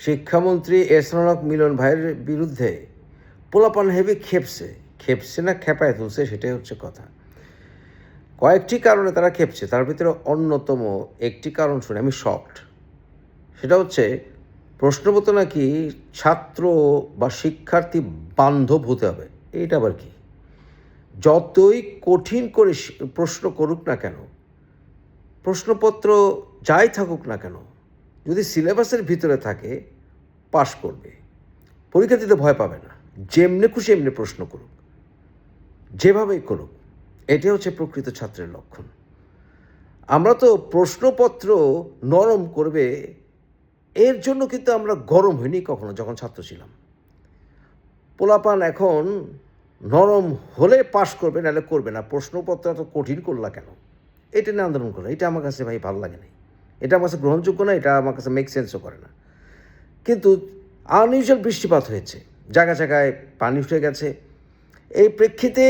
শিক্ষামন্ত্রী এহসানুল হক মিলন ভাইয়ের বিরুদ্ধে পোলাপান হেভি খেপছে না খেপায় তুলছে, সেটাই হচ্ছে কথা। কয়েকটি কারণে তারা খেপছে, তার ভিতরে অন্যতম একটি কারণ শুনে আমি শকড। সেটা হচ্ছে প্রশ্নপত্র নাকি ছাত্র বা শিক্ষার্থী বান্ধব হতে হবে। এইটা আবার কি? যতই কঠিন করে প্রশ্ন করুক না কেন, প্রশ্নপত্র যাই থাকুক না কেন, যদি সিলেবাসের ভিতরে থাকে পাশ করবে, পরীক্ষা দিতে ভয় পাবে না। যেমনি খুশি এমনি প্রশ্ন করুক, যেভাবেই করুক, এটাই হচ্ছে প্রকৃত ছাত্রের লক্ষণ। আমরা তো প্রশ্নপত্র নরম করবে এর জন্য কিন্তু আমরা গরম হইনি কখনো যখন ছাত্র ছিলাম। পোলাপান এখন নরম হলে পাশ করবে, নাহলে করবে না। প্রশ্নপত্র এত কঠিন করলা কেন, এটা নিয়ে আন্দোলন করলো, এটা আমার কাছে ভাই ভালো লাগে না, এটা আমার কাছে গ্রহণযোগ্য না, এটা আমার কাছে মেক সেন্সও করে না। কিন্তু আনইউজুয়াল বৃষ্টিপাত হয়েছে, জায়গায় জায়গায় পানি উঠে গেছে, এই প্রেক্ষিতে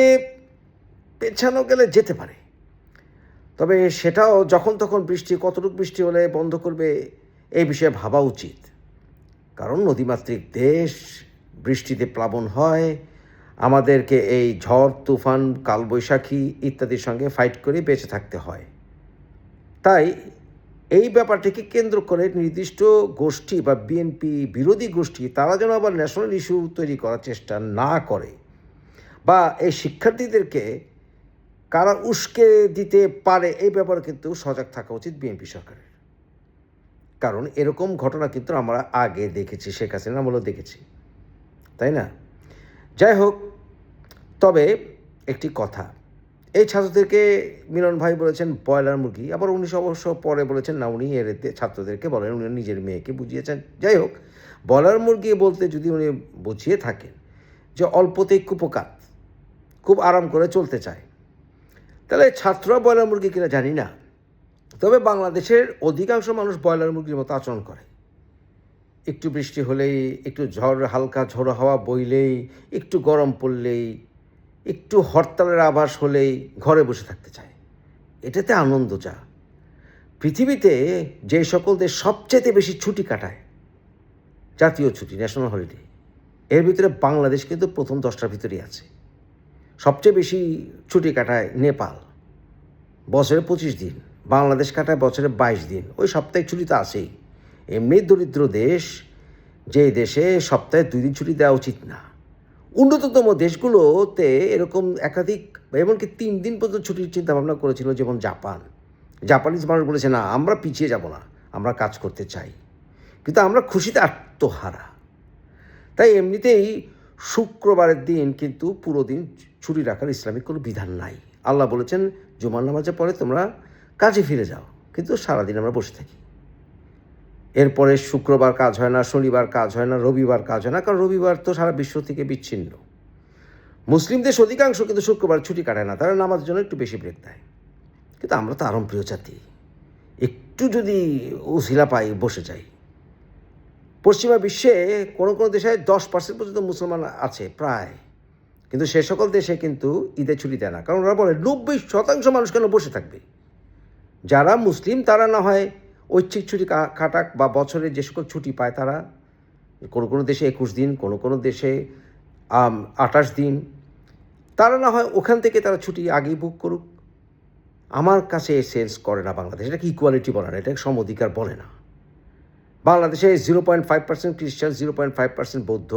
পেছানো গেলে যেতে পারে। তবে সেটাও যখন তখন বৃষ্টি, কতটুকু বৃষ্টি হলে বন্ধ করবে এই বিষয়ে ভাবা উচিত। কারণ নদীমাতৃক দেশ, বৃষ্টিতে প্লাবন হয়, আমাদেরকে এই ঝড় তুফান কালবৈশাখী ইত্যাদির সঙ্গে ফাইট করে বেঁচে থাকতে হয়। তাই এই ব্যাপারটিকে কেন্দ্র করে নির্দিষ্ট গোষ্ঠী বা বিএনপি বিরোধী গোষ্ঠী তারা যেন আবার ন্যাশনাল ইস্যু তৈরি করার চেষ্টা না করে, বা এই শিক্ষার্থীদেরকে কারা উস্কে দিতে পারে, এই ব্যাপারে কিন্তু সজাগ থাকা উচিত বিএনপি সরকারের। কারণ এরকম ঘটনা কিন্তু আমরা আগে দেখেছি, শেখ হাসিনা আমলেও দেখেছি, তাই না? যাই হোক, তবে একটি কথা, এই ছাত্রদেরকে মিলন ভাই বলেছেন ব্রয়লার মুরগি, আবার উনি অবশ্য পরে বলেছেন না, উনি এর ছাত্রদেরকে বলেন, উনি নিজের মেয়েকে বুঝিয়েছেন। যাই হোক, ব্রয়লার মুরগি বলতে যদি উনি বুঝিয়ে থাকেন যে অল্পতেই কুপোকাত, খুব আরাম করে চলতে চায়, তাহলে ছাত্ররা ব্রয়লার মুরগি কিনা জানি না, তবে বাংলাদেশের অধিকাংশ মানুষ ব্রয়লার মুরগির মতো আচরণ করে। একটু বৃষ্টি হলেই, একটু হালকা ঝোড়ো হাওয়া বইলেই, একটু গরম পড়লেই, একটু হরতালের আভাস হলেই ঘরে বসে থাকতে চায়। এটাতে আনন্দ যা। পৃথিবীতে যে সকল দেশ সবচেয়ে বেশি ছুটি কাটায়, জাতীয় ছুটি, ন্যাশনাল হলিডে, এর ভিতরে বাংলাদেশ কিন্তু প্রথম 10টার ভিতরেই আছে। সবচেয়ে বেশি ছুটি কাটায় নেপাল, বছরে 25 দিন, বাংলাদেশ কাটায় বছরে 22 দিন। ওই সাপ্তাহিক ছুটি তো আছেই। এমনি দরিদ্র দেশ, যে দেশে সপ্তাহে 2 দিন ছুটি দেওয়া উচিত না। উন্নততম দেশগুলোতে এরকম একাধিক, এমনকি 3 দিন পর্যন্ত ছুটির চিন্তা ভাবনা করেছিল, যেমন জাপানিজ মানুষ বলেছে না, আমরা পিছিয়ে যাব না, আমরা কাজ করতে চাই। কিন্তু আমরা খুশিতে আত্মহারা। তাই এমনিতেই শুক্রবারের দিন কিন্তু পুরো দিন ছুটি রাখার ইসলামিক কোনো বিধান নাই। আল্লাহ বলেছেন জুমার নামাজের পরে তোমরা কাজে ফিরে যাও, কিন্তু সারাদিন আমরা বসে থাকি। এরপরে শুক্রবার কাজ হয় না, শনিবার কাজ হয় না, রবিবার কাজ হয় না, কারণ রবিবার তো সারা বিশ্ব থেকে বিচ্ছিন্ন। মুসলিম দেশ অধিকাংশ কিন্তু শুক্রবার ছুটি কাটায় না, তারা নামাজের জন্য একটু বেশি ব্রেক দেয়। কিন্তু আমরা তো আরাম প্রিয় জাতি, একটু যদি উশিলা পাই বসে যাই। পশ্চিমা বিশ্বে কোনো কোনো দেশে 10% পর্যন্ত মুসলমান আছে প্রায়, কিন্তু সে সকল দেশে কিন্তু ঈদের ছুটি দেয় না, কারণ ওরা বলে 90% মানুষ কেন বসে থাকবে। যারা মুসলিম তারা না হয় ঐচ্ছিক ছুটি কাটাক, বা বছরে যে সকল ছুটি পায় তারা, কোনো কোনো দেশে 21 দিন, কোনো কোনো দেশে 28 দিন, তারা না হয় ওখান থেকে তারা ছুটি আগেই বুক করুক। আমার কাছে সেন্স করে না বাংলাদেশ, এটাকে ইকুয়ালিটি বলে না, এটাকে সম অধিকার বলে না। বাংলাদেশে 0.5% খ্রিস্টান, 0.5% বৌদ্ধ,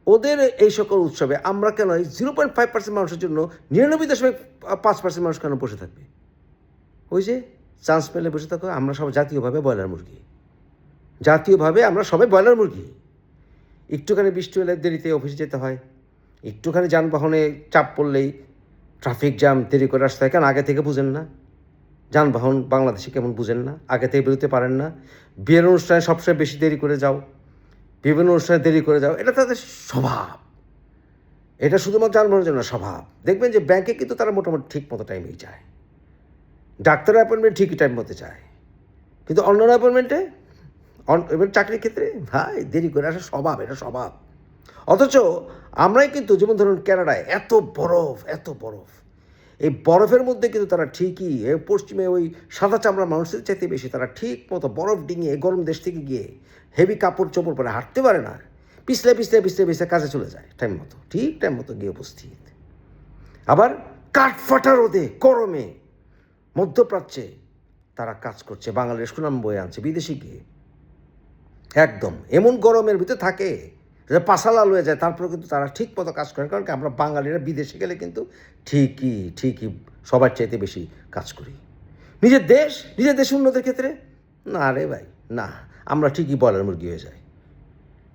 ওদের এই সকল উৎসবে আমরা কেন এই 0.5% মানুষের জন্য 99.5% মানুষ কেন বসে থাকবে? ওই যে চান্স পেলে বসে থাকো। আমরা সব জাতীয়ভাবে ব্রয়লার মুরগি, জাতীয়ভাবে আমরা সবাই ব্রয়লার মুরগি। একটুখানি বৃষ্টি হলে দেরিতে অফিসে যেতে হয়, একটুখানি যানবাহনে চাপ পড়লেই ট্রাফিক জ্যাম, দেরি করে আসতে হয়। কেন আগে থেকে বুঝেন না? যানবাহন বাংলাদেশে কেমন বুঝেন না? আগে থেকে বেরোতে পারেন না? বিয়ের অনুষ্ঠানে সবসময় বেশি দেরি করে যাও, বিভিন্ন অনুষ্ঠানে দেরি করে যাও, এটা তাদের স্বভাব। এটা শুধুমাত্র যানবাহনের জন্য স্বভাব। দেখবেন যে ব্যাংকে কিন্তু তারা মোটামুটি ঠিক মতো টাইমেই যায়, ডাক্তারের অ্যাপয়েন্টমেন্ট ঠিকই টাইম মতো যায়, কিন্তু অন্যান্য অ্যাপয়েন্টমেন্টে, এবার চাকরির ক্ষেত্রে ভাই দেরি করে আসা স্বভাব, এটা স্বভাব। অথচ আমরাই কিন্তু, যেমন ধরুন ক্যানাডায় এত বরফ, এই বরফের মধ্যে কিন্তু তারা ঠিকই পশ্চিমে ওই সাদা চামড়ার মানুষদের চাইতে বেশি তারা ঠিক মতো বরফ ডিঙিয়ে গরম দেশ থেকে গিয়ে হেভি কাপড় চোপড় পরে হাঁটতে পারে না, পিছলে পিছলে পিছলে পিছলে কাজে চলে যায় টাইম মতো, ঠিক টাইম মতো গিয়ে উপস্থিত। আবার কাঠফাটা রোদে গরমে মধ্যপ্রাচ্যে তারা কাজ করছে, বাঙালির সুনাম বয়ে আনছে বিদেশে গিয়ে। একদম এমন গরমের ভিতরে থাকে যে পাশা লাল হয়ে যায়, তারপরে কিন্তু তারা ঠিক মতো কাজ করে। কারণ কি আমরা বাঙালিরা বিদেশে গেলে কিন্তু ঠিকই সবার চাইতে বেশি কাজ করি। নিজের দেশ উন্নতির ক্ষেত্রে না রে ভাই না, আমরা ঠিকই বলার মুরগি হয়ে যাই।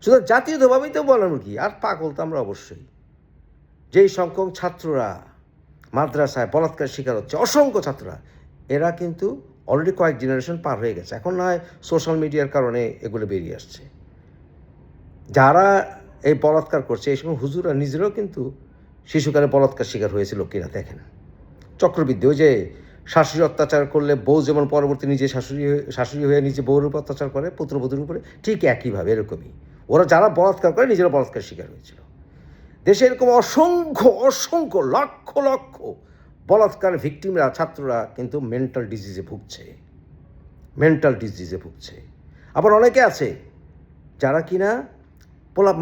শুধু জাতীয়তাভাবেই তো বলার মুরগি, আর পাগল তো আমরা অবশ্যই। যেই সংখ্যক ছাত্ররা মাদ্রাসায় বলাৎকার শিকার হচ্ছে, অসংখ্য ছাত্ররা, এরা কিন্তু অলরেডি কয়েক জেনারেশন পার হয়ে গেছে। এখন না হয় সোশ্যাল মিডিয়ার কারণে এগুলো বেরিয়ে আসছে। যারা এই বলাৎকার করছে এই সময় হুজুরা নিজেরাও কিন্তু শিশুকালে বলাৎকার শিকার হয়েছিল কিনা দেখেন। চক্রবৃদ্ধি, ওই যে শাশুড়ি অত্যাচার করলে বউ যেমন পরবর্তী নিজে শাশুড়ি হয়ে নিজে বউর উপর অত্যাচার করে পুত্রবধূর উপরে, ঠিক একইভাবে এরকমই ওরা যারা বলাৎকার করে নিজেরা বলাৎকার শিকার হয়েছিল। দেশে এরকম অসংখ্য লক্ষ বলাৎকার ভিকটিমরা ছাত্ররা কিন্তু মেন্টাল ডিজিজে ভুগছে। আবার অনেকে আছে যারা কিনা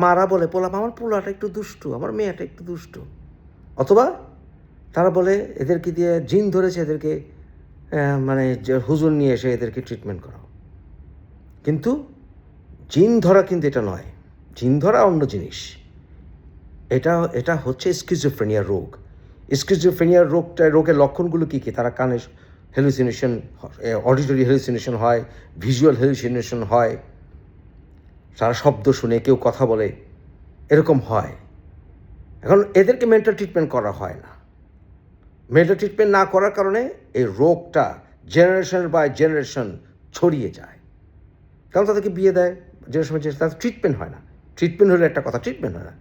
মারা বলে আমার পোলাটা একটু দুষ্টু, আমার মেয়েটা একটু দুষ্টু, অথবা তারা বলে এদেরকে দিয়ে জিন ধরেছে, এদেরকে মানে হুজুর নিয়ে এসে এদেরকে ট্রিটমেন্ট করাও। কিন্তু জিন ধরা কিন্তু এটা নয়, জিন ধরা অন্য জিনিস। এটা হচ্ছে স্কিজোফ্রেনিয়া রোগ। স্কিজোফ্রেনিয়া রোগের লক্ষণগুলো কী? তারা কানের হ্যালুসিনেশন, অডিটরি হ্যালুসিনেশন হয়, ভিজুয়াল হ্যালুসিনেশন হয়, তারা শব্দ শুনে, কেউ কথা বলে, এরকম হয়। এখন এদেরকে মেন্টাল ট্রিটমেন্ট করা হয় না। মেন্টাল ট্রিটমেন্ট না করার কারণে এই রোগটা জেনারেশন বাই জেনারেশন ছড়িয়ে যায়। কারণ তাদেরকে বিয়ে দেয় জেনারেশন, তাদের ট্রিটমেন্ট হয় না। ট্রিটমেন্ট হলে একটা কথা, ট্রিটমেন্ট হয় না।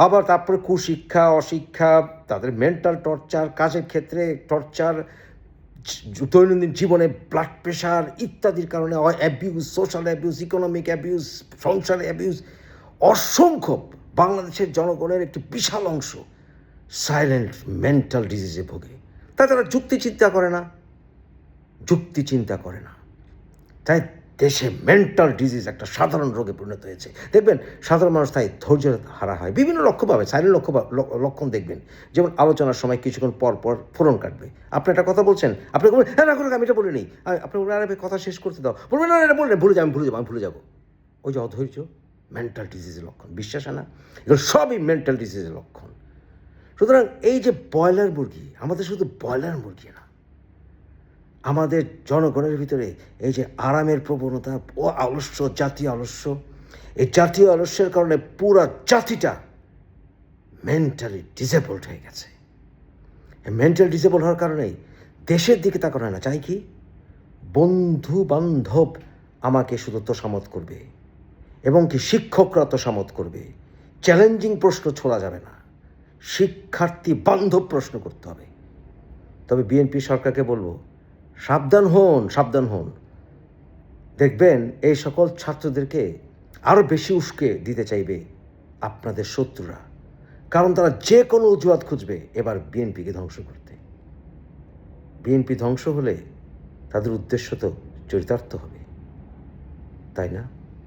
আবার তারপরে কুশিক্ষা, অশিক্ষা, তাদের মেন্টাল টর্চার, কাজের ক্ষেত্রে টর্চার, দৈনন্দিন জীবনে ব্লাড প্রেশার ইত্যাদির কারণে abuse, social abuse, economic abuse, সংসার অ্যাবিউজ। অসংখ্য বাংলাদেশের জনগণের একটি বিশাল অংশ সাইলেন্ট মেন্টাল ডিজিজে ভোগে। তারা যুক্তি চিন্তা করে না। তাই দেশে মেন্টাল ডিজিজ একটা সাধারণ রোগে পরিণত হয়েছে। দেখবেন সাধারণ মানুষ তাই ধৈর্য হারা হয়, বিভিন্ন লক্ষ্য পাবে, সাইলেন্ট লক্ষণ দেখবেন। যেমন আলোচনার সময় কিছুক্ষণ পর ফোরন কাটবে, আপনি একটা কথা বলছেন, আপনি বলবেন হ্যাঁ না করুন, আমি এটা বলিনি, আপনি বলবেন আরে কথা শেষ করতে দাও, বলবেন না এটা বললেন, আমি ভুলে যাবো। ওই যে অধৈর্য মেন্টাল ডিজিজের লক্ষণ, বিশ্বাস হয় না? এগুলো সবই মেন্টাল ডিজিজের লক্ষণ। সুতরাং এই যে ব্রয়লার মুরগি, আমাদের শুধু ব্রয়লার মুরগি না, আমাদের জনগণের ভিতরে এই যে আরামের প্রবণতা ও আলস্য, জাতীয় আলস্য, এই জাতীয় আলস্যের কারণে পুরো জাতিটা মেন্টালি ডিসেবলড হয়ে গেছে। মেন্টাল ডিসেবল হওয়ার কারণেই দেশের দিকে তাকানো হয় না, চাই কি বন্ধু বান্ধব আমাকে শুধু তোষামত করবে, এবং কি শিক্ষকরা তোষামত করবে। চ্যালেঞ্জিং প্রশ্ন ছোড়া যাবে না, শিক্ষার্থী বান্ধব প্রশ্ন করতে হবে। তবে বিএনপি সরকারকে বলবো, সাবধান হন। দেখবেন এই সকল ছাত্রদেরকে আরও বেশি উস্কে দিতে চাইবে আপনাদের শত্রুরা, কারণ তারা যে কোনো অজুহাত খুঁজবে এবার বিএনপিকে ধ্বংস করতে। বিএনপি ধ্বংস হলে তাদের উদ্দেশ্য তো চরিতার্থ হবে, তাই না?